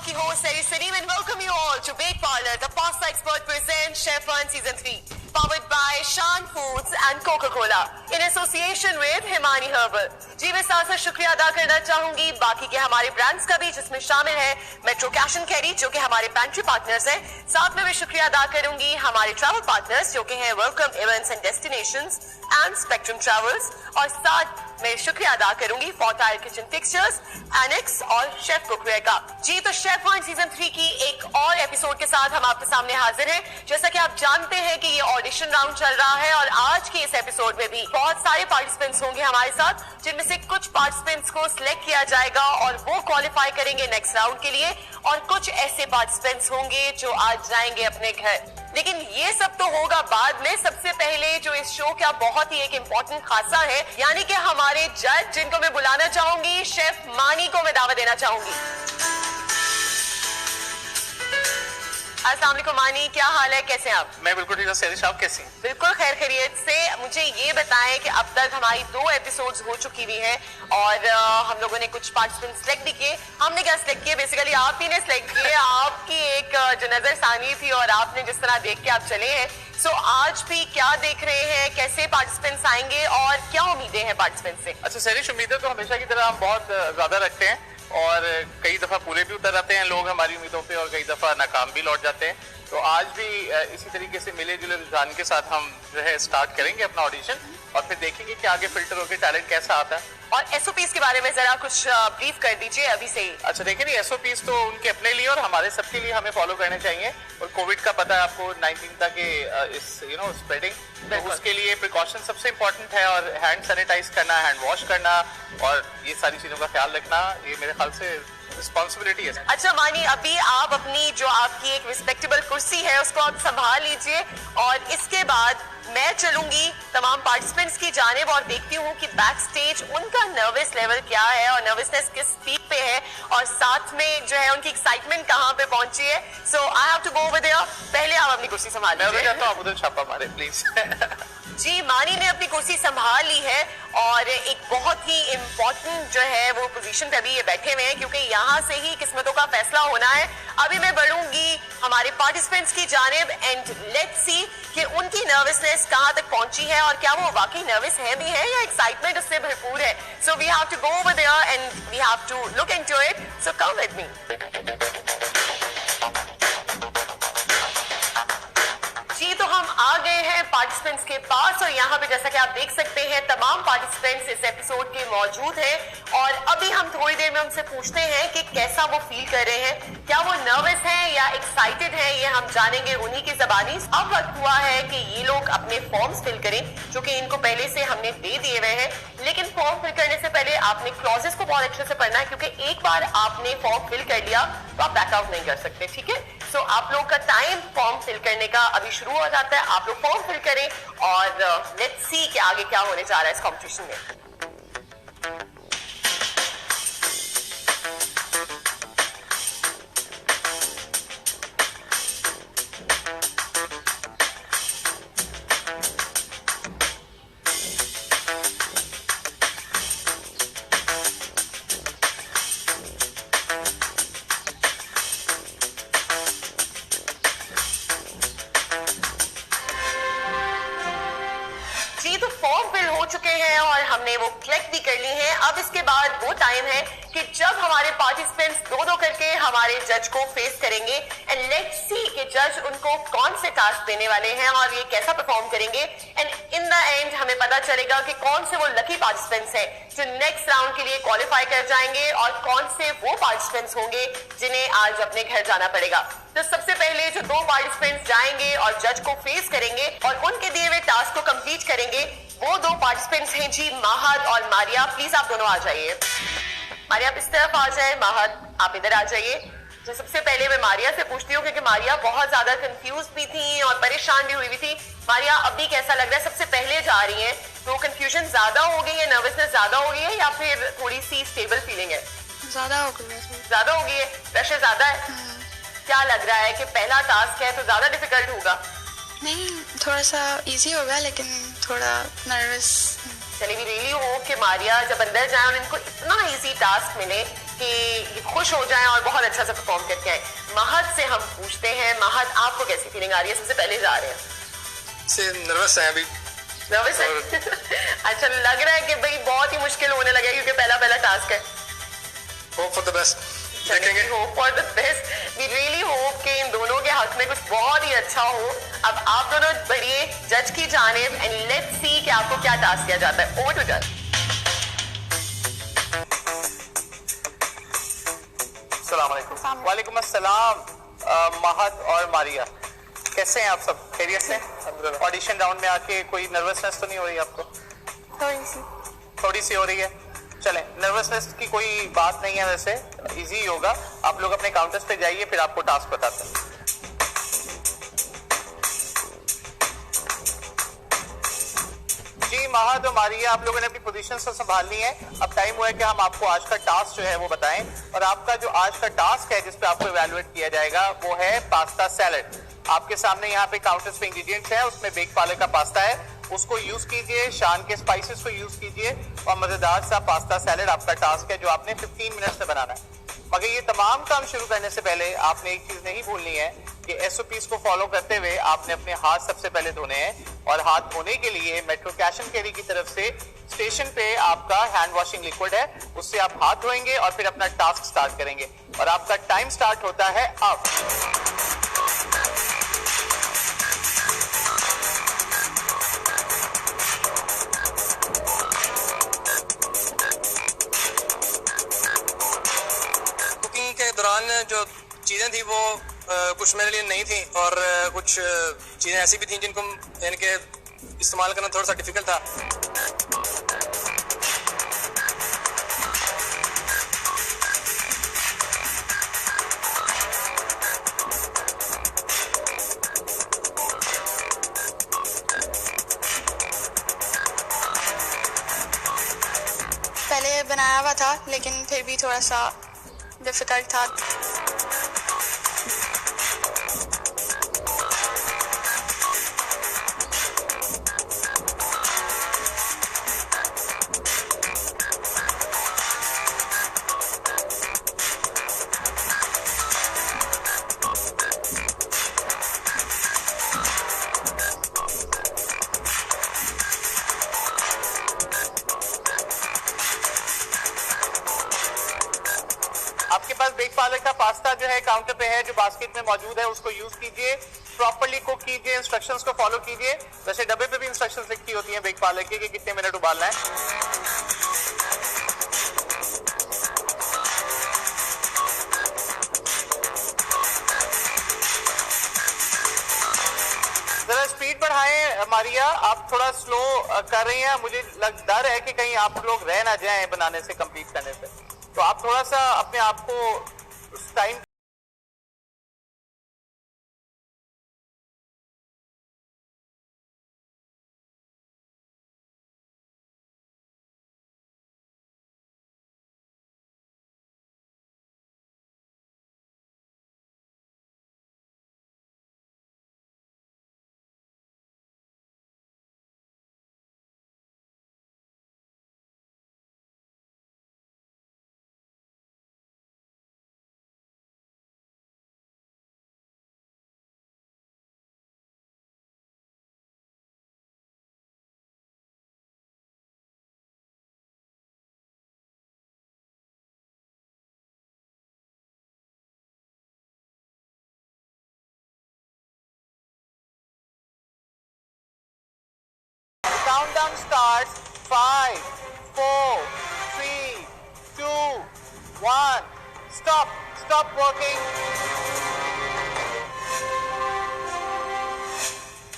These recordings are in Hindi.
आपकी host Seri Salim and welcome you all to Bake Parlor, the pasta expert presents Chef One Season 3, powered by Shan Foods and Coca-Cola in association with Himani Herbal. जी मैं साथ शुक्रिया अदा करना चाहूंगी बाकी के हमारे ब्रांड्स का भी, जिसमें शामिल है मेट्रो कैश एंड कैरी जो कि हमारे पेंट्री पार्टनर्स हैं। साथ में मैं शुक्रिया अदा करूंगी हमारे ट्रैवल पार्टनर्स जो कि हैं welcome events and destinations and spectrum travels, और साथ मैं शुक्रिया अदा करूंगी फॉर्टाइल किचन फिक्सचर्स, एनेक्स और शेफ कुकवेयर का। जी तो शेफ वन सीजन 3 की एक और एपिसोड के साथ हम आपके सामने हाजिर हैं। जैसा कि आप जानते हैं कि ये ऑडिशन राउंड चल रहा है और आज के इस एपिसोड में भी बहुत सारे पार्टिसिपेंट्स होंगे हमारे साथ, जिनमें से कुछ पार्टिसिपेंट्स को सिलेक्ट किया जाएगा और वो क्वालिफाई करेंगे नेक्स्ट राउंड के लिए, और कुछ ऐसे पार्टिसिपेंट्स होंगे जो आज जाएंगे अपने घर। लेकिन ये सब तो होगा बाद में। सबसे पहले जो इस शो का बहुत ही एक इम्पोर्टेंट खासा है, यानी कि हमारे जज जिनको मैं बुलाना चाहूंगी, शेफ मानी को मैं दावत देना चाहूंगी। अस्सलाम वालेकुम मानी, क्या हाल है, कैसे हैं आप? मैं बिल्कुल ठीक हूँ। सैरिश, आप कैसी हैं? बिल्कुल खैर खैरियत से। मुझे ये बताएं कि अब तक हमारी 2 एपिसोड्स हो चुकी हुई हैं और हम लोगों ने कुछ पार्टिसिपेंट सिलेक्ट भी किए। हमने क्या सिलेक्ट किए, बेसिकली आप ही ने सिलेक्ट किए। आपकी एक जो नजर सानी थी और आपने जिस तरह देख के आप चले हैं, सो आज भी क्या देख रहे हैं, कैसे पार्टिसिपेंट्स आएंगे और क्या उम्मीदें हैं पार्टिसिपेंट से? अच्छा सैरिश, उम्मीदें तो हमेशा की तरह हम बहुत ज्यादा रखते हैं और कई दफा पूरे भी उतर आते हैं लोग हमारी उम्मीदों पे और कई दफा नाकाम भी लौट जाते हैं। तो आज भी इसी तरीके से मिले जुले रुझान के साथ हम जो है स्टार्ट करेंगे अपना ऑडिशन और फिर देखेंगे कि आगे फिल्टर होकर टैलेंट कैसा आता है। और एसओपीज के बारे में जरा कुछ ब्रीफ कर दीजिए अभी से ही। अच्छा देखिए, नहीं एसओपीज तो उनके अपने लिए और हमारे सबके लिए हमें फॉलो करने चाहिए। और कोविड का पता है आपको, 19 तक इस स्प्रेडिंग, तो उसके लिए प्रिकॉशन सबसे इम्पोर्टेंट है। और हैंड सैनिटाइज करना, हैंड वॉश करना और ये सारी चीजों का ख्याल रखना, ये मेरे ख्याल से रिस्पॉन्सिबिलिटी है। अच्छा मानी, अभी आप अपनी जो आपकी एक रिस्पेक्टेबल कुर्सी है उसको आप संभाल लीजिए और इसके बाद मैं चलूंगी तमाम पार्टिसिपेंट्स की जानिब और देखती हूँ कि बैक स्टेज उनका नर्वस लेवल क्या है और नर्वसनेस किस पीक पे है और साथ में जो है उनकी एक्साइटमेंट कहाँ पे पहुंची है। So I have to go over there. पहले आप अपनी कुर्सी संभाल लीजिए। मैं चाहता हूँ आप उधर छापा मारे प्लीज। जी मानी ने अपनी कुर्सी संभाल ली है और एक बहुत ही इम्पोर्टेंट जो है वो पोजीशन पे अभी ये बैठे हुए हैं, क्योंकि यहाँ से ही किस्मतों का फैसला होना है। अभी मैं बढ़ूंगी हमारे पार्टिसिपेंट्स की जानिब एंड लेट्स सी कि उनकी नर्वसनेस कहाँ तक पहुंची है और क्या वो वाकई नर्वस है भी है या एक्साइटमेंट उससे भरपूर है। So we have to go over there and we have to look into it. So come with me. जी तो हम आ गए हैं पार्टिसिपेंट्स के पास और यहाँ पे जैसा कि आप देख सकते हैं तमाम पार्टिसिपेंट्स इस एपिसोड के मौजूद हैं और अभी हम थोड़ी देर में उनसे पूछते हैं कि कैसा वो फील कर रहे हैं, क्या वो नर्वस हैं या एक्साइटेड हैं, ये हम जानेंगे उन्हीं की ज़बानी। अब वक्त हुआ है कि ये लोग अपने फॉर्म्स फिल करें जो कि इनको पहले से हमने दे दिए हुए हैं, लेकिन फॉर्म फिल करने से पहले आपने क्लॉजेस को बहुत अच्छे से पढ़ना है, क्योंकि एक बार आपने फॉर्म फिल कर लिया तो आप बैकआउट नहीं कर सकते, ठीक है? सो आप लोग का टाइम फॉर्म फिल करने का अभी शुरू हो जाता है। आप लोग फॉर्म फिल करें और लेट्स सी कि आगे क्या होने जा रहा है इस कॉम्पिटिशन में। चुके हैं और हमने वो कलेक्ट भी कर ली है। अब इसके बाद वो टाइम है कि जब हमारे पार्टिसिपेंट्स 2-2 करके हमारे जज को फेस करेंगे एंड लेट्स सी कि जज उनको कौन से टास्क देने वाले हैं और ये कैसा परफॉर्म करेंगे एंड इन द एंड हमें पता चलेगा कि कौन से वो लकी पार्टिसिपेंट्स हैं जो नेक्स्ट राउंड के लिए क्वालिफाई कर जाएंगे और कौन से वो पार्टिसिपेंट्स होंगे जिन्हें आज अपने घर जाना पड़ेगा। तो सबसे पहले जो 2 पार्टिसिपेंट्स जाएंगे और जज को फेस करेंगे और उनके दिए हुए टास्क को कंप्लीट करेंगे, वो 2 पार्टिसिपेंट्स हैं जी माहद और मारिया। प्लीज आप दोनों आ जाइए। मारिया आप इस तरफ आ जाए, माहद आप इधर आ जाइए। तो सबसे पहले मैं मारिया से पूछती हूँ क्योंकि मारिया बहुत ज्यादा कंफ्यूज भी थी और परेशान भी हुई थी। मारिया अभी कैसा लग रहा है? सबसे पहले जा रही है तो कंफ्यूजन ज्यादा हो गई है, नर्वसनेस ज्यादा हो गई है या फिर थोड़ी सी स्टेबल फीलिंग है? ज्यादा हो गई है। ज्यादा हो गई है, प्रेशर ज्यादा है। क्या लग रहा है कि पहला टास्क है तो ज्यादा डिफिकल्ट होगा? नहीं, थोड़ा सा इजी होगा लेकिन थोड़ा नर्वस। चलिए भी रियली हो कि मारिया जब अंदर जाए और इनको इतना इजी टास्क मिले कि ये खुश हो जाएं और बहुत अच्छा सा परफॉर्म करके आए। महद से हम पूछते हैं, महद आपको कैसी फीलिंग आ रही है? सबसे पहले जा रहे हैं से नर्वस है अभी। नर्वस है? अच्छा, लग रहा है कि भाई बहुत ही मुश्किल होने लगा क्योंकि पहला टास्क है। होप फॉर द बेस्ट, देखेंगे। Hope for the best, we really hope कि इन दोनों के हक में कुछ बहुत ही अच्छा हो। अब आप दोनों बढ़िए जज की जानिब एंड लेट्स सी कि आपको क्या टास्क दिया जाता है। ओवर टू जज। अस्सलाम वालेकुम। वालेकुम अस्सलाम। महद और मारिया, कैसे हैं आप सब? खैरियत से? ऑडिशन राउंड में आके कोई नर्वसनेस तो नहीं हो रही आपको? थोड़ी सी हो रही है। चलें, नर्वसनेस की कोई बात नहीं है, वैसे इजी ही होगा। आप लोग अपने काउंटर्स पे जाइए, फिर आपको टास्क बताते हैं। जी महद और मारिया, आप लोगों ने अपनी पोजीशन से संभाल ली है। अब टाइम हुआ है कि हम आपको आज का टास्क जो है वो बताएं। और आपका जो आज का टास्क है जिस पे आपको इवैल्यूएट किया जाएगा वो है पास्ता सैलेड। आपके सामने यहाँ पे काउंटर्स पे इंग्रेडिएंट्स हैं, उसमें बेक पालक का पास्ता है, उसको यूज कीजिए, शान के स्पाइसेस को यूज कीजिए और मजेदार सा पास्ता सैलेड आपका टास्क है जो आपने 15 मिनट से बनाना है। मगर ये तमाम काम शुरू करने से पहले आपने एक चीज नहीं भूलनी है कि एसओपीज को फॉलो करते हुए आपने अपने हाथ सबसे पहले धोने हैं। और हाथ धोने के लिए मेट्रो कैश एंड कैरी की तरफ से स्टेशन पे आपका हैंड वॉशिंग लिक्विड है, उससे आप हाथ धोएंगे और फिर अपना टास्क स्टार्ट करेंगे। और आपका टाइम स्टार्ट होता है अब। दौरान जो चीज़ें थी वो कुछ मेरे लिए नई थी और कुछ चीज़ें ऐसी भी थी जिनको इनके इस्तेमाल करना थोड़ा सा डिफिकल्ट था। पहले बनाया हुआ था लेकिन फिर भी थोड़ा सा डिफिकल्ट था। आपके पास बेक पालक का पास्ता जो है काउंटर पे है, जो बास्केट में मौजूद है, उसको यूज कीजिए, प्रॉपर्ली कुक कीजिए, इंस्ट्रक्शंस को फॉलो कीजिए। वैसे डब्बे पे भी इंस्ट्रक्शंस लिखी होती हैं बेक पालक की कि कितने मिनट उबालना है। जरा स्पीड बढ़ाएं मारिया, आप थोड़ा स्लो कर रही हैं। मुझे डर है कि कहीं आप लोग रह ना जाएं बनाने से, कंप्लीट करने से। तो आप थोड़ा सा अपने आप को उस time countdown starts 5, 4, 3, 2, 1. Stop working.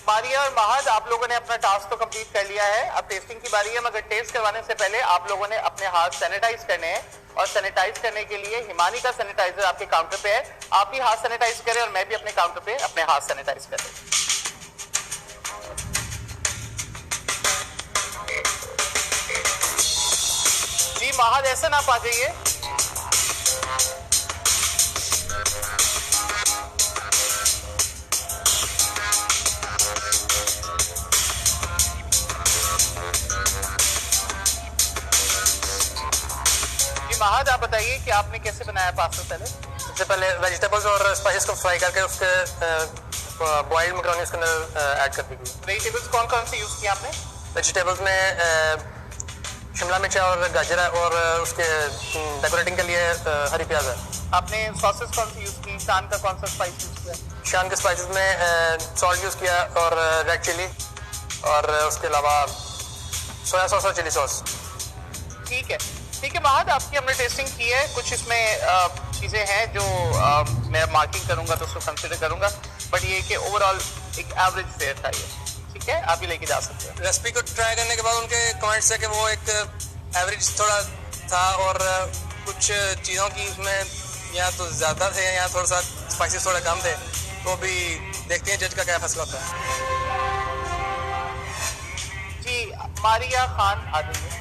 Maria और महद, आप लोगों ने अपना टास्क तो कंप्लीट कर लिया है। अब टेस्टिंग की बारी है, मगर टेस्ट करवाने से पहले आप लोगों ने अपने हाथ सैनिटाइज करने हैं। और सैनिटाइज करने के लिए हिमानी का सैनिटाइजर आपके काउंटर पे है। आप भी हाथ सैनिटाइज करें और मैं भी अपने काउंटर पे अपने हाथ सैनिटाइज करें। जी महद, ऐसा ना पा जाइए। महद, महाद आप बताइए कि आपने कैसे बनाया पास्ता सैलेड? सबसे पहले वेजिटेबल्स और स्पाइसेस को फ्राई करके उसके बॉइल्ड मैकरोनी उसके अंदर ऐड कर दी गई। वेजिटेबल्स कौन कौन से यूज किए आपने? वेजिटेबल्स में शिमला मिर्च और गाजर है और उसके डेकोरेटिंग के लिए हरी प्याज है। आपने सॉसेस कौन सी यूज की? शान का कौन सा स्पाइस यूज किया? शान के स्पाइसेस में सॉल्ट यूज़ किया और रेड चिली और उसके अलावा सोया सॉस और चिली सॉस। ठीक है महाद, आपकी हमने टेस्टिंग की है। कुछ इसमें चीज़ें हैं जो मैं मार्किंग करूंगा तो उसको कंसिडर करूंगा, बट ये कि ओवरऑल एक एवरेज फेयर था ये। ठीक है, आप भी लेके जा सकते हैं। रेसिपी को ट्राई करने के बाद उनके कमेंट्स है कि वो एक एवरेज थोड़ा था और कुछ चीज़ों की उसमें या तो ज़्यादा थे या थोड़ा सा स्पाइसेस थोड़ा कम थे, तो भी देखते हैं जज का क्या फैसला होता है। जी मारिया खान आ जाइए।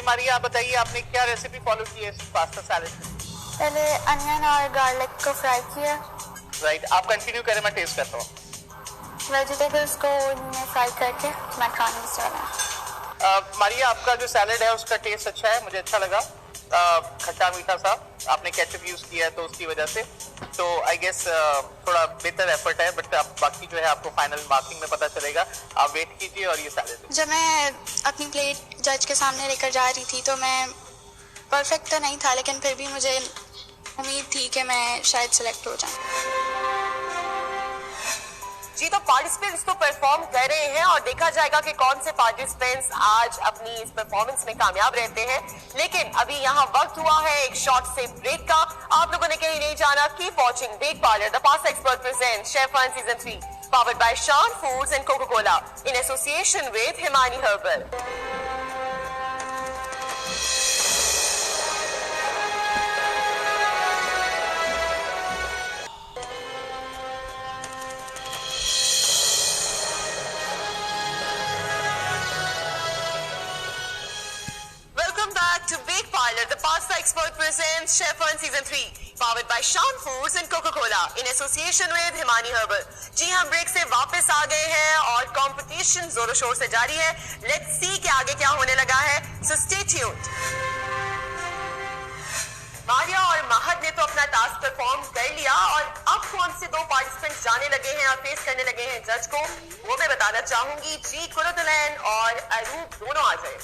मारिया आप बताइए, आपने क्या रेसिपी फॉलो की है इस पास्ता सैलेड में? पहले अनियन और गार्लिक को फ्राई किया। राइट, आप कंटिन्यू करें, मैं टेस्ट करता हूँ। वेजिटेबल्स को इनमें फ्राई करके मैक्रोनीज डाला। मारिया आपका जो सैलेड है उसका टेस्ट अच्छा है, मुझे अच्छा लगा। खट्टा मीठा सा, आपने केचप यूज किया है तो उसकी वजह से तो आई गेस थोड़ा बेहतर एफर्ट है, बट बाकी जो है आपको फाइनल मार्किंग में पता चलेगा। आप वेट कीजिए और ये सैलेड। जब मैं अपनी प्लेट जज के सामने लेकर जा रही थी तो मैं परफेक्ट तो नहीं था, लेकिन फिर भी मुझे उम्मीद थी कि मैं शायद सिलेक्ट हो जाऊं। जी तो पार्टिसिपेंट्स तो परफॉर्म कर रहे हैं और देखा जाएगा कि कौन से पार्टिसिपेंट्स आज अपनी इस परफॉर्मेंस में कामयाब रहते हैं। लेकिन अभी यहाँ वक्त हुआ है एक शॉर्ट से ब्रेक का। आप लोगों ने कहीं नहीं जाना। Keep watching Bake Parlour the pasta expert present chef one season 3 powered by Shan foods and Coca Cola in association with Himani herbal. To Bake Parlor, the Pasta Expert presents Chef One Season 3, powered by Shan Foods and Coca-Cola in association with Himani Herbal. जी हम ब्रेक से वापस आ गए हैं और कंपटीशन जोरों शोर से जारी है। Let's see कि आगे क्या होने लगा है। So stay tuned. मारिया और महद ने तो अपना टास्क परफॉर्म कर लिया और अब कौन से दो पार्टिसिपेंट्स जाने लगे हैं और फेस करने लगे हैं जज को, वो मैं बताना चाहूंगी। जी कुरुतलैन और अरूप दोनों आ जाए।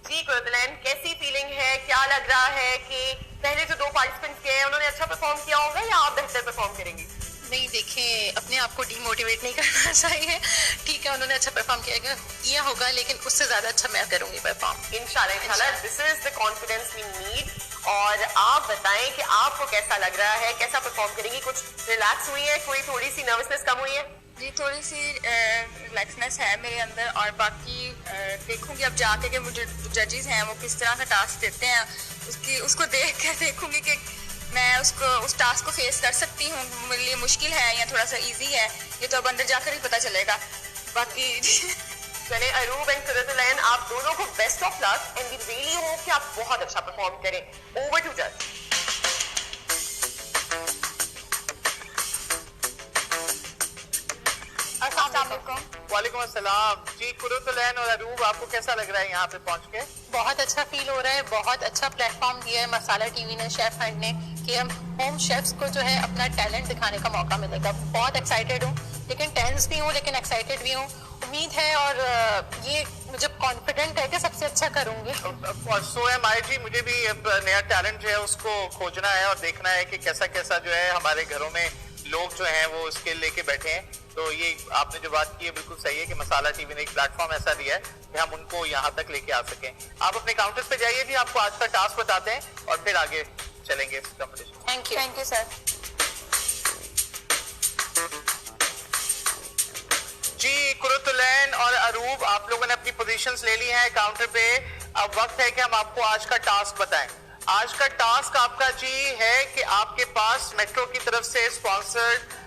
जी कुरुतलैन, कैसी फीलिंग है? क्या लग रहा है कि पहले जो दो पार्टिसिपेंट्स गए उन्होंने अच्छा परफॉर्म किया होगा या आप बेहतर परफॉर्म करेंगी? नहीं, देखें, अपने आप को डीमोटिवेट नहीं करना चाहिए। ठीक है, उन्होंने अच्छा परफॉर्म किया होगा, लेकिन उससे ज्यादा अच्छा मैं करूंगी परफॉर्म इंशाल्लाह। This is the confidence we need. और आप बताएं कि आपको कैसा लग रहा है, कैसा परफॉर्म करेंगी? कुछ रिलैक्स हुई है? कोई थोड़ी सी नर्वसनेस कम हुई है? जी थोड़ी सी रिलैक्सनेस है मेरे अंदर और बाकी देखूंगी अब जाके कि मुझे जजेस हैं वो किस तरह का टास्क देते हैं, उसको देख कर देखूंगी कि मैं उस टास्क को फेस कर सकती हूँ। मेरे लिए मुश्किल है या थोड़ा सा इजी है, ये तो अब अंदर जाकर ही पता चलेगा। बाकी चले अरूब एंड कुरुतलैन, आप दोनों को best of luck and we really hope कि आप बहुत अच्छा परफॉर्म करें। ओवर टू जज। वालेकुम अस्सलाम। जी कुरुतलैन और अरूब, आपको कैसा लग रहा है यहाँ पे पहुँच के? बहुत अच्छा फील हो रहा है। बहुत अच्छा प्लेटफॉर्म दिया है मसाला टीवी ने, शेफ हंट ने, कि हम होम शेफ्स को जो है अपना टैलेंट दिखाने का मौका मिलेगा। बहुत एक्साइटेड हूँ, लेकिन टेंस भी हूँ, लेकिन एक्साइटेड भी हूँ। उम्मीद है और ये मुझे कॉन्फिडेंट है कि सबसे अच्छा करूंगी। और सो है माई जी, मुझे भी नया टैलेंट जो है उसको खोजना है और देखना है कि कैसा कैसा जो है हमारे घरों में लोग जो हैं वो स्किल लेके बैठे हैं। तो ये आपने जो बात की है बिल्कुल सही है कि मसाला टीवी ने एक प्लेटफॉर्म ऐसा दिया है कि हम उनको यहाँ तक लेके आ सकें। आप अपने काउंटर्स पे जाइए जी, आपको आज का टास्क बताते हैं और फिर आगे चलेंगे इस कॉम्पिटिशन। Thank you sir. जी कुरुतलैन और अरूब, आप लोगों ने अपनी पोजीशंस ले ली हैं काउंटर पे। अब वक्त है कि हम आपको आज का टास्क बताएं। आज का टास्क आपका जी है कि आपके पास मेट्रो की तरफ से स्पॉन्सर्ड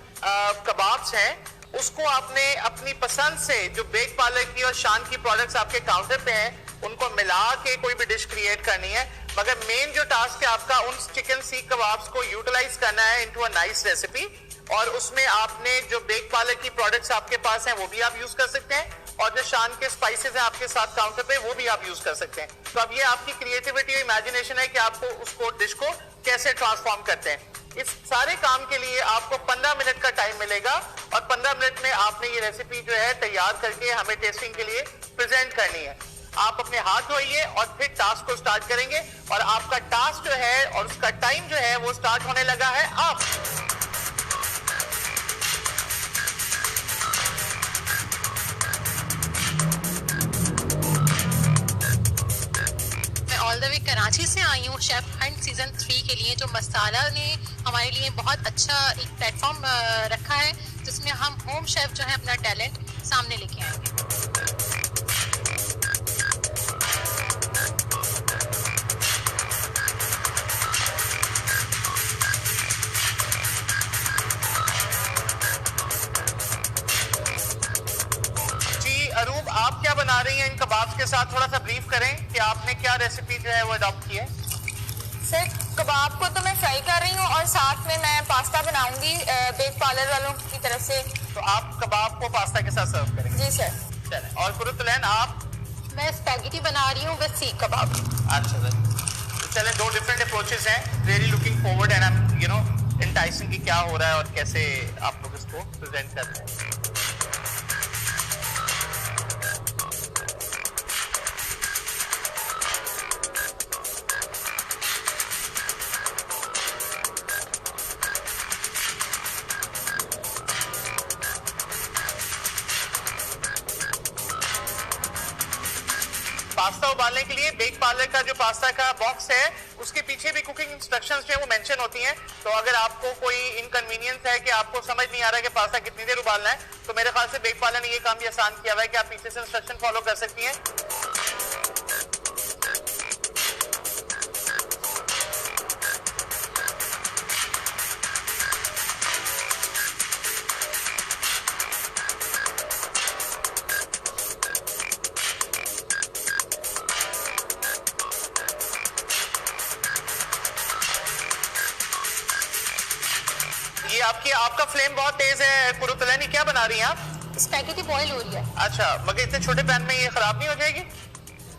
कबाब्स हैं, उसको आपने अपनी पसंद से जो बेक पार्लर की और शान की प्रोडक्ट्स आपके काउंटर पे हैं उनको मिला के कोई भी डिश क्रिएट करनी है। मगर मेन जो टास्क है आपका उन चिकन सीख कबाब्स को यूटिलाइज करना है इनटू अ नाइस रेसिपी, और उसमें आपने जो बेक पार्लर की प्रोडक्ट्स आपके पास हैं वो भी आप यूज कर सकते हैं, और जो शान के स्पाइसेस हैं आपके साथ काउंटर पे वो भी आप यूज कर सकते हैं। तो अब ये आपकी क्रिएटिविटी और इमेजिनेशन है कि आपको उसको डिश को कैसे ट्रांसफॉर्म करते हैं। इस सारे काम के लिए आपको 15 मिनट का टाइम मिलेगा, और 15 मिनट में आपने ये रेसिपी जो है तैयार करके हमें टेस्टिंग के लिए प्रेजेंट करनी है। आप अपने हाथ धोइए और फिर टास्क को स्टार्ट करेंगे, और आपका टास्क जो है और उसका टाइम जो है वो स्टार्ट होने लगा है अब। ऑल द वे कराची से आई हूँ शेफ हंट सीजन 3 के लिए, जो मसाला ने हमारे लिए बहुत अच्छा एक प्लेटफॉर्म रखा है, जिसमें हम होम शेफ जो है अपना टैलेंट सामने लेके आएंगे। अरूब, आप क्या बना रही हैं इन कबाब्स के साथ? थोड़ा सा ब्रीफ करें कि आपने क्या रेसिपी जो है वो अडॉप्ट की है। सर कबाब को तो मैं फ्राई कर रही हूँ और साथ में मैं पास्ता बनाऊंगी बेक पार्लर वालों की तरफ से। तो आप कबाब को पास्ता के साथ सर्व करेंगे? जी सर। चलें, और कुरुतलैन आप? मैं स्पैगेटी बना रही हूँ विद सीख कबाब। अच्छा सर, तो चलें, दो डिफरेंट अप्रोचेस हैं। Really looking forward and I am enticing कि क्या हो रहा है और कैसे आप लोग इसको प्रेजेंट कर रहे हैं। पास्ता उबालने के लिए बेक पार्लर का जो पास्ता का बॉक्स है उसके पीछे भी कुकिंग इंस्ट्रक्शंस जो है वो मेंशन होती हैं। तो अगर आपको कोई इनकन्वीनियंस है कि आपको समझ नहीं आ रहा है कि पास्ता कितनी देर उबालना है, तो मेरे ख्याल से बेक पार्लर ने ये काम भी आसान किया हुआ है कि आप पीछे से इंस्ट्रक्शन फॉलो कर सकती हैं। ये आपका फ्लेम बहुत तेज है कुरुतलैनी, क्या बना रही हैं आप? स्पैगेटी बॉईल हो रही है। अच्छा, मगर इतने छोटे पैन में ये खराब नहीं हो जाएगी?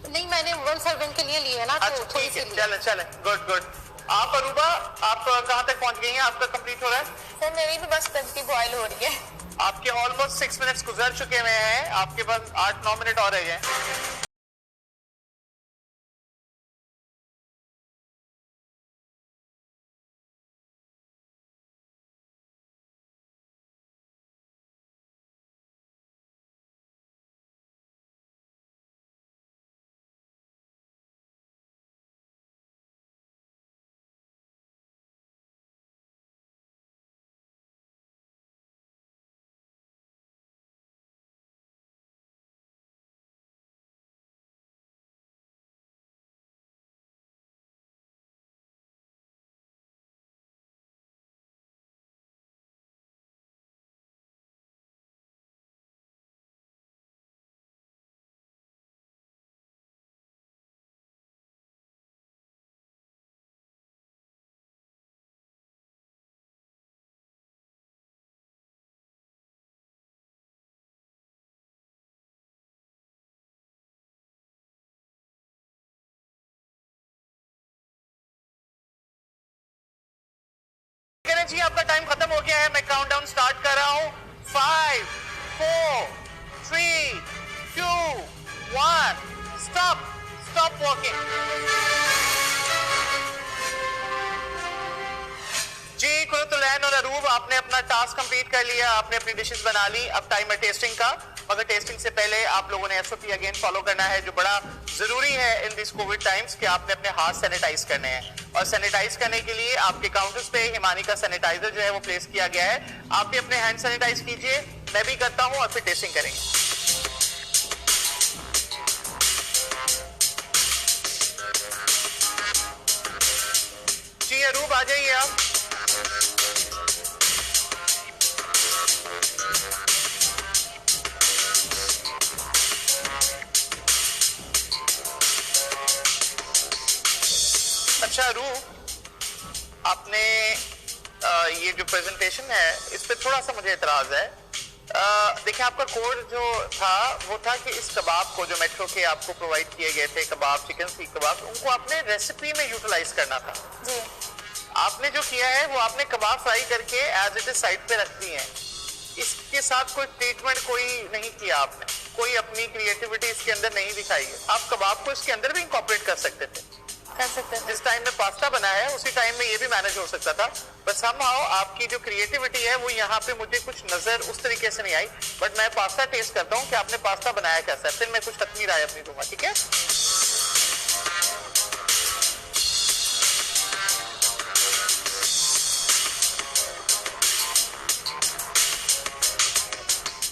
नहीं, मैंने 1 सर्विंग के लिए लिया ना, तो थोड़ी सी ली। चलें चलें, गुड गुड। आप अरूबा, आप कहाँ तक पहुंच गई हैं? आपका कंप्लीट हो रहा है? सर मेरी भी बस स्पैगेटी बॉईल हो रही है। आपके ऑलमोस्ट 6 मिनट्स गुजर चुके हुए हैं, आपके पास 8-9 मिनट और रह गए। जी आपका टाइम खत्म हो गया है, मैं काउंटडाउन स्टार्ट कर रहा हूं। 5, 4, 3, 2, 1, स्टॉप वॉकिंग। जी कुरुतलैन और अरूब, आपने अपना टास्क कंप्लीट कर लिया, आपने अपनी डिशेस बना ली। अब टाइम है टेस्टिंग का, मगर टेस्टिंग से पहले आप लोगों ने SOP अगेन फॉलो करना है, जो बड़ा जरूरी है इन दिस कोविड टाइम्स, कि आपने अपने हाथ सैनिटाइज करने हैं। और सैनिटाइज करने के लिए आपके काउंटर्स पे हिमानी का सैनिटाइजर जो है वो प्लेस किया गया है। आप भी अपने हैंड सैनिटाइज कीजिए, मैं भी करता हूं, और फिर टेस्टिंग करेंगे। जी अरूब, आ जाइए आप। अच्छा रू, आपने ये जो प्रेजेंटेशन है इस पे थोड़ा सा मुझे इतराज है। देखिए आपका कोड जो था वो था कि इस कबाब को जो मेट्रो के आपको प्रोवाइड किए गए थे कबाब, चिकन सीख कबाब, उनको आपने रेसिपी में यूटिलाइज करना था जी। आपने जो किया है वो आपने कबाब फ्राई करके एज इट इज साइड पे रख दी है। इसके साथ कोई ट्रीटमेंट कोई नहीं किया आपने, कोई अपनी क्रिएटिविटी इसके अंदर नहीं दिखाई है। आप कबाब को इसके अंदर भी इंकॉर्पोरेट कर सकते थे। जिस टाइम में पास्ता बना है उसी टाइम में ये भी मैनेज हो सकता था, बट समहाउ आपकी जो क्रिएटिविटी है वो यहाँ पे मुझे कुछ नजर उस तरीके से नहीं आई। बट मैं पास्ता टेस्ट करता हूँ कि आपने पास्ता बनाया कैसा है, फिर मैं कुछ हतमी राय अपनी दूंगा, ठीक है?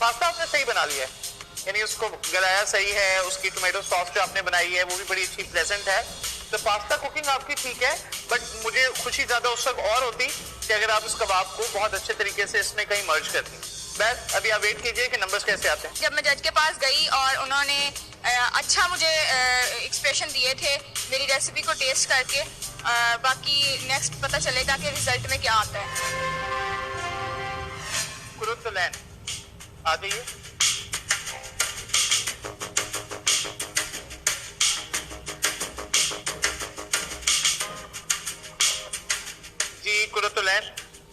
पास्ता आपने सही बना लिया है, यानी उसको गलाया सही है, उसकी टोमेटो सॉस जो आपने बनाई है वो भी बड़ी अच्छी प्लेजेंट है। तो पास्ता कुकिंग आपकी ठीक है, बट मुझे खुशी ज्यादा उस वक्त और होती कि अगर आप इस कबाब को बहुत अच्छे तरीके से इसमें कहीं मर्ज करती। बस अभी आप वेट कीजिए कि नंबर्स कैसे आते हैं। जब मैं जज के पास गई और उन्होंने अच्छा मुझे एक्सप्रेशन दिए थे मेरी रेसिपी को टेस्ट करके, बाकी नेक्स्ट पता चलेगा कि रिजल्ट में क्या आता है। कुरुतुलैन आ जाइए। जी कुरुतुलैन,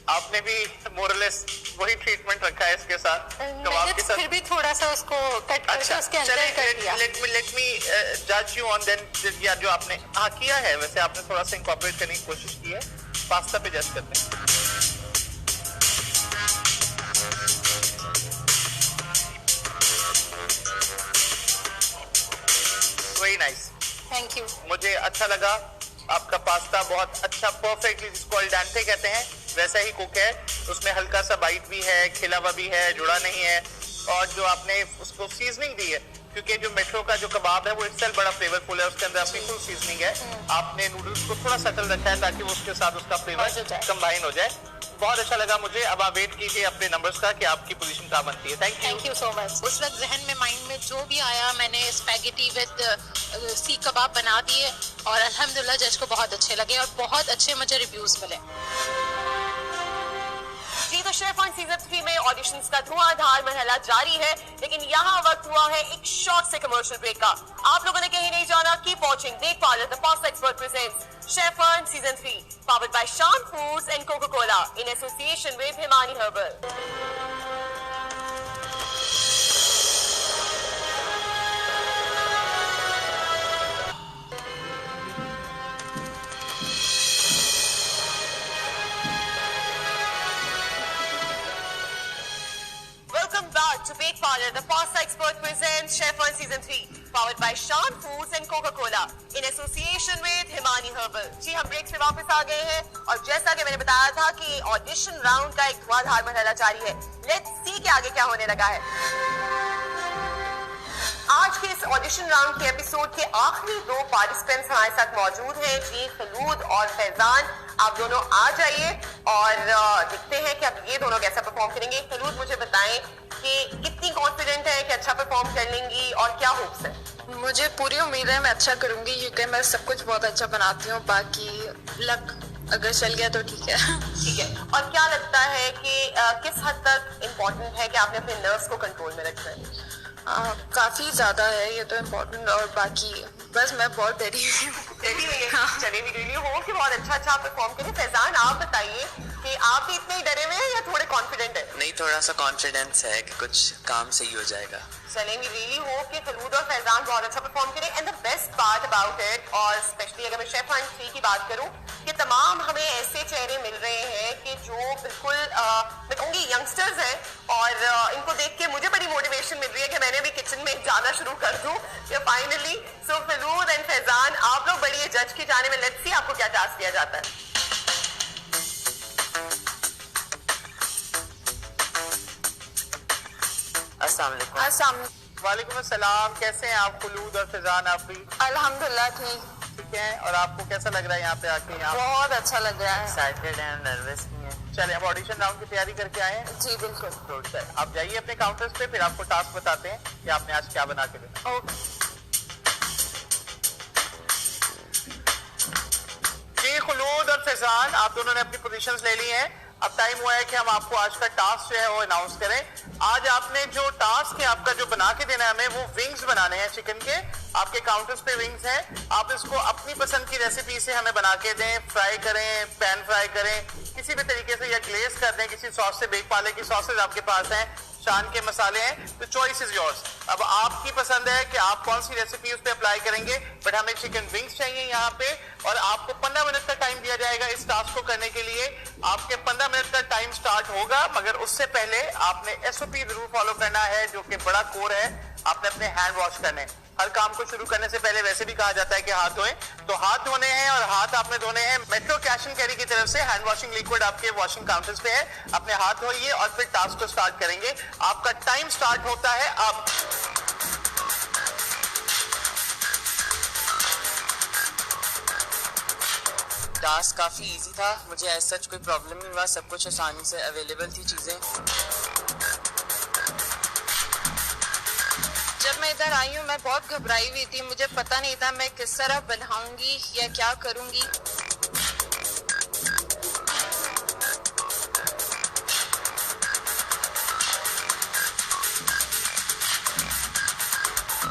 आपने भी मोरलेस वही ट्रीटमेंट रखा है इसके साथ, कबाब के साथ। फिर भी थोड़ा सा उसको कट करके उसके अंदर कर दिया। लेट मी जज यू ऑन देन, या जो आपने किया है वैसे आपने थोड़ा सा इंकॉर्पोरेट करने की कोशिश की है। पास्ता पे जज करते हैं। Very nice, thank you. मुझे अच्छा लगा। आपका पास्ता बहुत अच्छा परफेक्टली, जिसको अल डेंटे कहते हैं, वैसा ही कुक है। उसमें हल्का सा बाइट भी है, खिला हुआ भी है, जुड़ा नहीं है। और जो आपने उसको सीजनिंग दी है, क्योंकि जो मेट्रो का जो कबाब है वो इटसेल्फ बड़ा फ्लेवरफुल है, उसके अंदर आपकी फुल सीजनिंग है। आपने नूडल्स को थोड़ा सटल रखा है ताकि वो उसके साथ उसका फ्लेवर कंबाइन हो जाए। बहुत अच्छा लगा मुझे। अब आप वेट कीजिए अपने नंबर्स का कि आपकी पोजीशन क्या बनती है। Thank you so much. उस वक्त जहन में माइंड में जो भी आया, मैंने स्पैगेटी विद सीख कबाब बना दिए और अल्हम्दुलिल्लाह जज को बहुत अच्छे लगे और बहुत अच्छे मुझे रिव्यूज मिले। जी तो शेफ ऑन सीजन 3 में ऑडिशंस का धुआंधार मरहला जारी है, लेकिन यहाँ वक्त हुआ है एक शॉर्ट से कमर्शियल ब्रेक का। आप लोगों ने कहीं नहीं जाना, कीप वॉचिंग देख parlour the pasta expert presents chef on season 3 powered by Shan Foods and Coca-Cola in association with Himani Herbal. To Bake Parlor, the pasta expert presents Chef on Season 3, powered by Shan Foods and Coca-Cola, in association with Himani Herbal. जी हम ब्रेक से वापस आ गए हैं और जैसा कि मैंने बताया था कि ऑडिशन राउंड का एक धुआंधार मरहला जारी है। लेट्स सी कि आगे क्या होने लगा है। आज के इस ऑडिशन राउंड के एपिसोड के आखिरी 2 पार्टिसिपेंट्स हमारे साथ मौजूद हैं, जी खलूद और फैजान। आप दोनों आ जाइए और देखते हैं कि अब ये दोनों कैसा परफॉर्म करेंगे। खलूद मुझे बताएं कि कितनी कॉन्फिडेंट है कि अच्छा परफॉर्म कर लेंगी और क्या होप्स है? मुझे पूरी उम्मीद है मैं अच्छा करूंगी, क्योंकि मैं सब कुछ बहुत अच्छा बनाती हूँ। बाकी लक अगर चल गया तो ठीक है। ठीक है। और क्या लगता है कि किस हद तक इम्पोर्टेंट है कि आपने अपने नर्व्स को कंट्रोल में रखना है? काफी ज्यादा है ये तो इम्पोर्टेंट, और बाकी बस मैं बहुत रेडी हूँ। चलिए भी रेडी हो कि बहुत अच्छा परफॉर्म करें। फैजान आप बताइए कि आप भी इतने डरे हुए हैं या थोड़े कॉन्फिडेंट है? नहीं, थोड़ा सा कॉन्फिडेंस है कि कुछ काम सही हो जाएगा। चलें वी रियली होप कि खलूद और फैजान बहुत अच्छा परफॉर्म करें। And the best part about it, और स्पेशली अगर मैं शेफ ऑन 3 की बात करूं, कि तमाम हमें ऐसे चेहरे मिल रहे हैं कि जो बिल्कुल मैं कहूँगी यंगस्टर्स हैं, और इनको देख के मुझे बड़ी मोटिवेशन मिल रही है कि मैंने भी किचन में जाना शुरू कर दूं फाइनली। सो खलूद एंड फैजान आप लोग बढ़िए जज के जाने में। लेट्स सी आपको क्या टास्क दिया जाता है। अस्सलाम वालेकुम अस्सलाम, कैसे हैं आप खलूद और फैजान? आप भी अल्हम्दुलिल्लाह ठीक है। और आपको कैसा लग रहा है यहाँ पे आके? यहाँ बहुत अच्छा लग रहा है। एक्साइटेड है, नर्वस नहीं है। चले अब ऑडिशन राउंड की तैयारी करके आए हैं। जी बिल्कुल। तो आप जाइए अपने काउंटर्स पे, फिर आपको टास्क बताते हैं कि आपने आज क्या बना के देना। ओके। फैजान, आप दोनों ने अपनी पोजीशंस ले ली हैं। अब टाइम हुआ है कि हम आपको आज का टास्क जो है वो अनाउंस करें। आज आपने जो टास्क है आपका जो बना के देना है हमें, वो विंग्स बनाने हैं चिकन के। आपके काउंटर्स पे विंग्स हैं, आप इसको अपनी पसंद की रेसिपी से हमें बना के दें। फ्राई करें, पैन फ्राई करें, किसी भी तरीके से, या ग्लेज कर दें किसी सॉस से। बेक पाले की सॉसेज आपके पास हैं, शान के मसाले हैं, तो चॉइस इज योर्स। अब आपकी पसंद है कि आप कौन सी रेसिपी उस पर अप्लाई करेंगे, बट हमें चिकन विंग्स चाहिए यहाँ पे। और आपको 15 मिनट का टाइम दिया जाएगा इस टास्क को करने के लिए। आपके 15 मिनट का टाइम स्टार्ट होगा, मगर उससे पहले आपने SOP जरूर फॉलो करना है, जो कि बड़ा कोर है। आपने अपने हैंड वॉश करने। हर काम को शुरू करने से पहले वैसे भी कहा जाता है कि हाथ धोएं, तो हाथ धोने हैं और हाथ आपने धोने हैं। मेट्रो कैश एंड कैरी की तरफ से हैंड वॉशिंग लिक्विड आपके वॉशिंग काउंटर्स पे है। अपने हाथ धोइए और फिर टास्क को स्टार्ट करेंगे। आपका टाइम स्टार्ट होता है अब। टास्क काफ़ी इजी था, मुझे ऐसा सच कोई प्रॉब्लम नहीं हुआ, सब कुछ आसानी से अवेलेबल थी चीज़ें। जब मैं इधर आई हूँ मैं बहुत घबराई हुई थी, मुझे पता नहीं था मैं किस तरह बनाऊंगी या क्या करूंगी।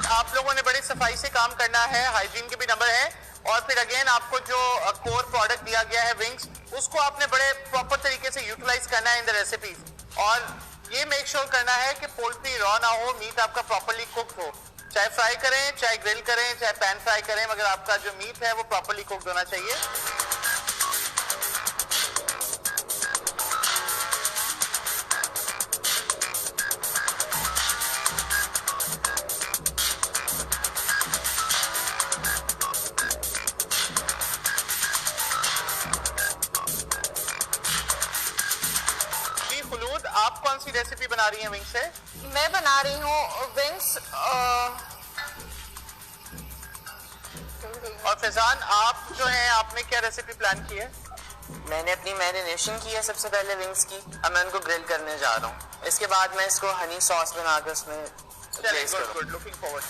आप लोगों ने बड़ी सफाई से काम करना है, हाइजीन के भी नंबर है। और फिर अगेन आपको जो कोर प्रोडक्ट दिया गया है विंग्स, उसको आपने बड़े प्रॉपर तरीके से यूटिलाइज करना है इन द रेसिपीज। और ये मेक श्योर करना है कि पोल्ट्री रॉ ना हो, मीट आपका प्रॉपर्ली कुक्ड हो। चाहे फ्राई करें, चाहे ग्रिल करें, चाहे पैन फ्राई करें, मगर आपका जो मीट है वो प्रॉपर्ली कुक्ड होना चाहिए। आप कौन सी रेसिपी बना रही हैं विंग से? मैं बना रही हूँ विंग्स। और फैजान, आप जो हैं आपने क्या रेसिपी प्लान की है? मैंने अपनी मैरिनेशन की है सबसे पहले विंग्स की, अब मैं उनको ग्रिल करने जा रहा हूँ। इसके बाद मैं इसको हनी सॉस बनाकर उसमें प्लेस करूँ। Good, looking forward.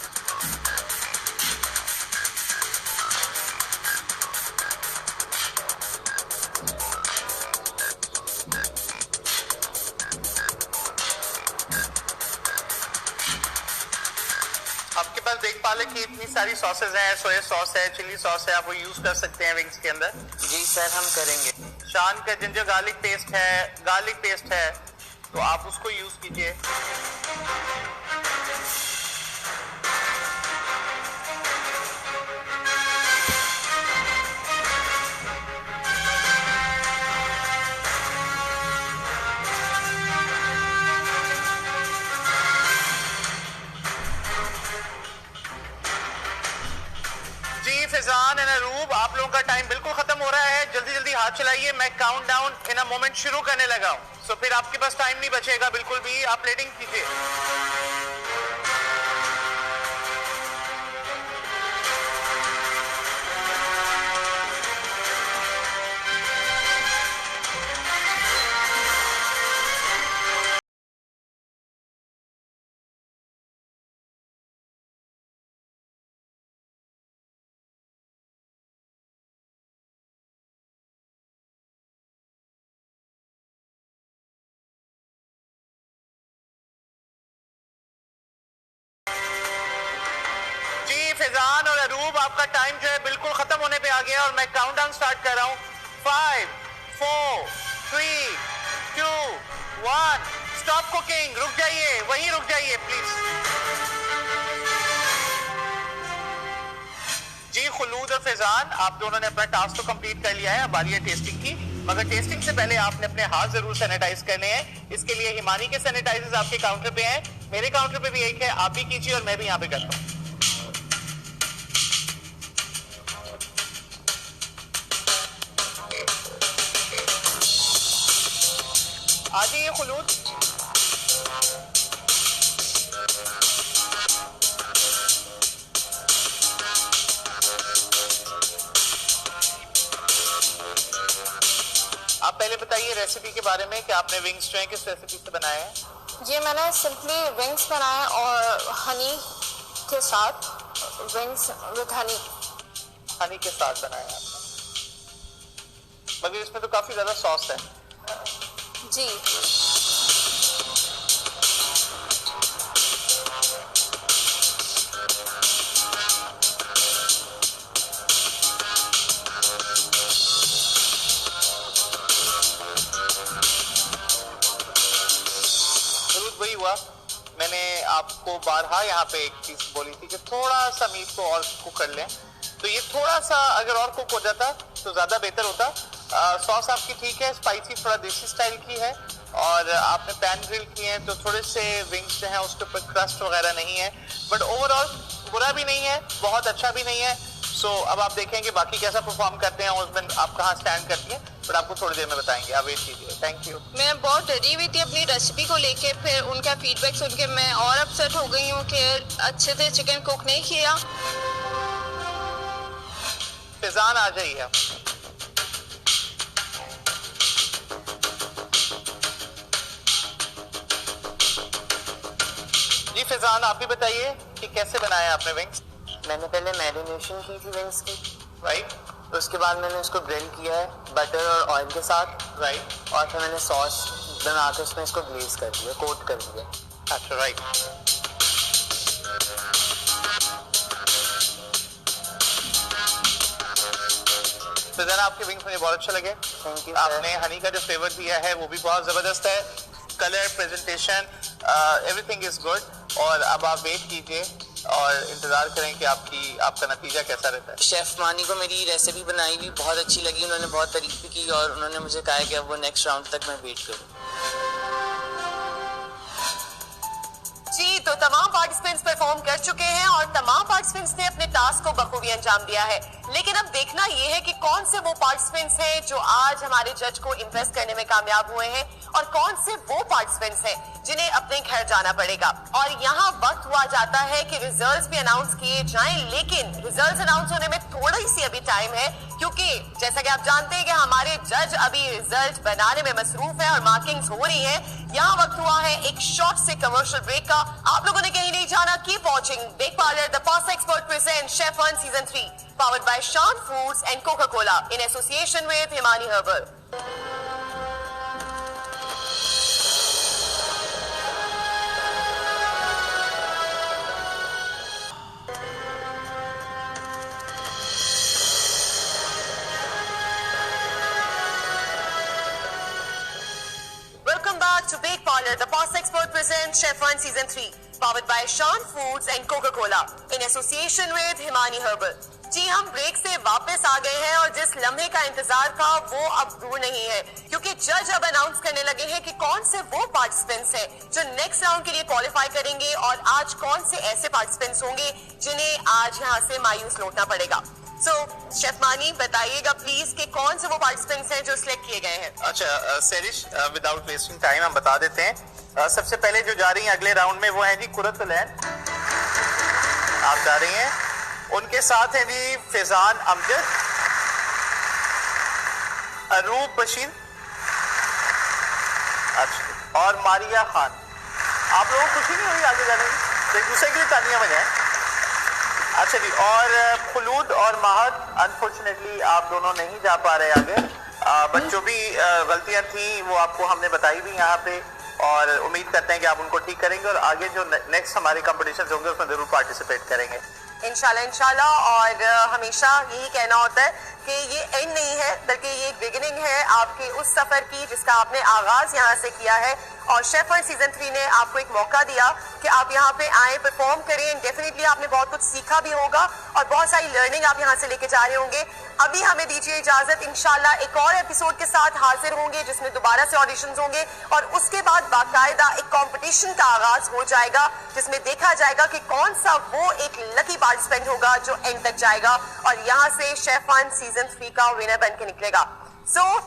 आपके पास देख पाले कि इतनी सारी सॉसेज हैं, सोया सॉस है, चिली सॉस है, आप वो यूज कर सकते हैं विंग्स के अंदर। जी सर, हम करेंगे। शान का जिंजर गार्लिक पेस्ट है, तो आप उसको यूज कीजिए। फैजान एंड अरूब, आप लोगों का टाइम बिल्कुल खत्म हो रहा है। जल्दी जल्दी हाथ चलाइए, मैं count down in a moment शुरू करने लगा हूं। सो फिर आपके पास टाइम नहीं बचेगा बिल्कुल भी, आप प्लेटिंग कीजिए। फैजान और अरूब, आपका टाइम जो है बिल्कुल खत्म होने पे आ गया और मैं काउंटडाउन स्टार्ट कर रहा हूं। 5, 4, 3, 2, 1। स्टॉप कुकिंग, रुक जाइए, वहीं रुक जाइए प्लीज। जी खुलूद और फैजान, आप दोनों ने अपना टास्क तो कंप्लीट कर लिया है। अब बारी है टेस्टिंग की, मगर टेस्टिंग से पहले आपने अपने हाथ जरूर सैनिटाइज करने हैं। इसके लिए हिमानी के सैनिटाइजर्स आपके काउंटर पे हैं, मेरे काउंटर पे भी एक है, आप भी कीजिए और मैं भी यहाँ पे करता हूँ। आ जाइए खुलूद। आप पहले बताइए रेसिपी के बारे में कि आपने विंग्स जो है किस रेसिपी से बनाए हैं? ये मैंने सिंपली विंग्स बनाए और हनी के साथ, विंग्स विद हनी के साथ बनाए हैं आपने। मगर इसमें तो काफी ज्यादा सॉस है जी। वही हुआ, मैंने आपको बारहा यहाँ पे एक चीज बोली थी कि थोड़ा सा मीट को और कुक कर लें, तो ये थोड़ा सा अगर और कुक हो जाता तो ज्यादा बेहतर होता। सॉस आपकी ठीक है, स्पाइसी थोड़ा देसी स्टाइल की है और आपने पैन ग्रिल किए हैं तो थोड़े से विंग्स जो हैं उसके ऊपर क्रस्ट वगैरह नहीं है, बट ओवरऑल बुरा भी नहीं है, बहुत अच्छा भी नहीं है। सो अब आप देखेंगे बाकी कैसा परफॉर्म करते हैं, उसमें आप कहाँ स्टैंड करती हैं, बट आपको थोड़ी देर में बताएंगे, आप वेट कीजिए। Thank you. मैं बहुत डरी हुई थी अपनी रेसिपी को लेके, फिर उनका फीडबैक सुन के मैं और अपसेट हो गई हूँ कि अच्छे से चिकन कुक नहीं किया। फिजान आ जाइए। जी फिजान, आप भी बताइए कि कैसे बनाया आपने विंग्स? मैंने पहले मैरिनेशन की थी विंग्स की, राइट। उसके बाद मैंने उसको ग्रिल किया है बटर और ऑयल के साथ, राइट। और फिर मैंने सॉस बना के उसमें इसको ग्लेज कर दिया, कोट कर दिया। अच्छा, राइट। फिजान, आपके विंग्स मुझे बहुत अच्छे लगे। Thank you. आपने हनी का जो फ्लेवर दिया है वो भी बहुत जबरदस्त है, colour, presentation, everything is good. और अब आप वेट कीजिए और इंतजार करें कि आपका नतीजा कैसा रहता है। शेफ मानी को मेरी रेसिपी बनाई भी बहुत अच्छी लगी, उन्होंने बहुत तारीफ भी की और उन्होंने मुझे कहा कि अब वो नेक्स्ट राउंड तक मैं वेट करूं। जी, तो तमाम पार्टिसिपेंट्स परफॉर्म कर चुके हैं और तमाम पार्टिसिपेंट्स ने अपने टास्क को बखूबी अंजाम दिया है, लेकिन अब देखना यह है कि कौन से वो पार्टिसिपेंट्स हैं जो आज हमारे जज को इम्प्रेस करने में कामयाब हुए हैं और कौन से वो पार्टिसिपेंट्स हैं जिन्हें अपने घर जाना पड़ेगा। और यहाँ वक्त हुआ जाता है कि रिजल्ट्स भी अनाउंस किए जाएं, लेकिन रिजल्ट्स अनाउंस होने में थोड़ी सी अभी टाइम है, क्योंकि जैसा कि आप जानते हैं कि हमारे जज अभी रिजल्ट बनाने में मसरूफ है और मार्किंग्स हो रही है। यहाँ वक्त हुआ है एक शॉर्ट से कमर्शियल ब्रेक का। आप लोगों ने कहीं नहीं जाना, keep watching Bake Parlour the pasta expert present chef one season 3 powered by Shan Foods and Coca-Cola in association with Himani Herbal. Welcome back to Bake Parlor, the Pasta Expert presents Chef One Season 3, powered by Shan Foods and Coca-Cola in association with Himani Herbal. जी, हम ब्रेक से वापस आ गए हैं और जिस लम्हे का इंतजार था वो अब दूर नहीं है, क्योंकि जज अब अनाउंस करने लगे हैं कि कौन से वो पार्टिसिपेंट्स हैं जो नेक्स्ट राउंड के लिए क्वालिफाई करेंगे और आज कौन से ऐसे पार्टिसिपेंट्स होंगे जिन्हें आज यहाँ से मायूस लौटना पड़ेगा। सो शेफ मानी, बताइएगा प्लीज कि कौन से वो पार्टिसिपेंट्स हैं जो सिलेक्ट किए गए हैं। अच्छा सेरिश, विदाउट वेस्टिंग टाइम हम बता देते हैं। सबसे पहले जो जा रही हैं अगले राउंड में वो है जी कुरतुलैन, आप जा रही हैं। उनके साथ हैं जी फिजान अमजद, अरूब बशीर, अच्छा, और मारिया खान। आप लोगों को खुशी नहीं हुई आगे जाने की? तो एक दूसरे के लिए तालियां बजाएं। अच्छा जी, और खुलूद और महद, अनफॉर्चुनेटली आप दोनों नहीं जा पा रहे आगे, बट जो भी गलतियां थी वो आपको हमने बताई भी यहाँ पे, और उम्मीद करते हैं कि आप उनको ठीक करेंगे और आगे जो नेक्स्ट हमारे कॉम्पिटिशन होंगे उसमें जरूर पार्टिसिपेट करेंगे इंशाल्लाह। और हमेशा यही कहना होता है कि ये एंड नहीं है, बल्कि ये एक बिगिनिंग है आपके उस सफर की जिसका आपने आगाज यहाँ से किया है। और शेफ वन सीजन 3 ने आपको एक मौका दिया कि आप यहाँ पे आए, परफॉर्म करें। डेफिनेटली आपने बहुत कुछ सीखा भी होगा और बहुत सारी लर्निंग आप यहाँ से लेके जा रहे होंगे। अभी हमें दीजिए इजाजत, इंशाल्लाह एक और एपिसोड के साथ हाजिर होंगे जिसमें दोबारा से ऑडिशंस होंगे और उसके बाद बाकायदा एक कंपटीशन का आगाज हो जाएगा जिसमें देखा जाएगा कि कौन सा वो एक लकी पार्टिसिपेंट होगा जो एंड तक जाएगा और यहाँ से शेफ वन सीजन 3 का विनर बन के निकलेगा।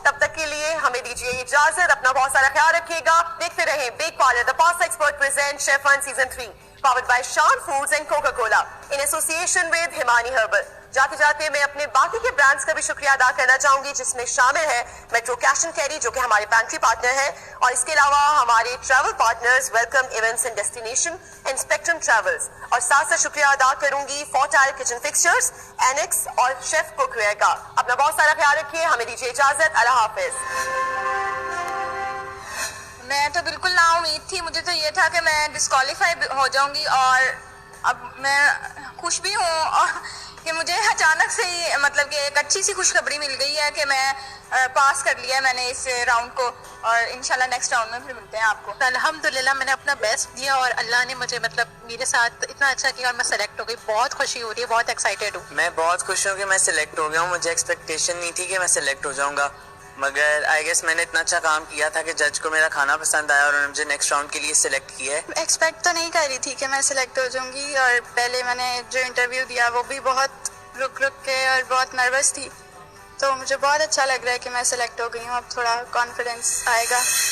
तब तक के लिए हमें दीजिए इजाजत, अपना बहुत सारा ख्याल रखिएगा। देखते रहें Bake Parlour the pasta expert present chef one season 3 powered by Shan Foods and Coca-Cola in association with Himani Herbal. जाते जाते मैं अपने बाकी के ब्रांड्स का भी शुक्रिया अदा करना चाहूंगी, जिसमें शामिल है मेट्रो कैश एंड कैरी जो कि हमारे पैंट्री पार्टनर है, और इसके अलावा हमारे travel partners welcome events and destination and spectrum travels, और साथ साथ शुक्रिया अदा करूंगी फोर्टाइल किचन फिक्सचर्स, एनेक्स और शेफ कुकवेयर का। अपना बहुत सारा ख्याल रखिए, हमें दीजिए इजाजत, अल्लाह हाफिज। मैं तो बिल्कुल ना उम्मीद थी, मुझे तो ये था कि मैं डिस्क्वालीफाई हो जाऊंगी, और अब मैं खुश भी हूँ और कि मुझे अचानक से ही मतलब कि एक अच्छी सी खुशखबरी मिल गई है कि मैं पास कर लिया मैंने इस राउंड को, और इंशाल्लाह नेक्स्ट राउंड में फिर मिलते हैं आपको। अल्हम्दुलिल्लाह मैंने अपना बेस्ट दिया और अल्लाह ने मुझे मतलब मेरे साथ इतना अच्छा किया और मैं सेलेक्ट हो गई। बहुत खुशी हो रही है, बहुत एक्साइटेड हूँ। मैं बहुत खुश हूँ कि मैं सिलेक्ट हो गया हूँ। मुझे एक्सपेक्टेशन नहीं थी कि मैं सिलेक्ट हो जाऊँगा, मगर आई गेस मैंने इतना अच्छा काम किया था कि जज को मेरा खाना पसंद आया और उन्होंने मुझे नेक्स्ट राउंड के लिए सिलेक्ट किया है। एक्सपेक्ट तो नहीं कर रही थी कि मैं सिलेक्ट हो जाऊंगी, और पहले मैंने जो इंटरव्यू दिया वो भी बहुत रुक के और बहुत नर्वस थी, तो मुझे बहुत अच्छा लग रहा है कि मैं सिलेक्ट हो गई हूँ। अब थोड़ा कॉन्फिडेंस आएगा।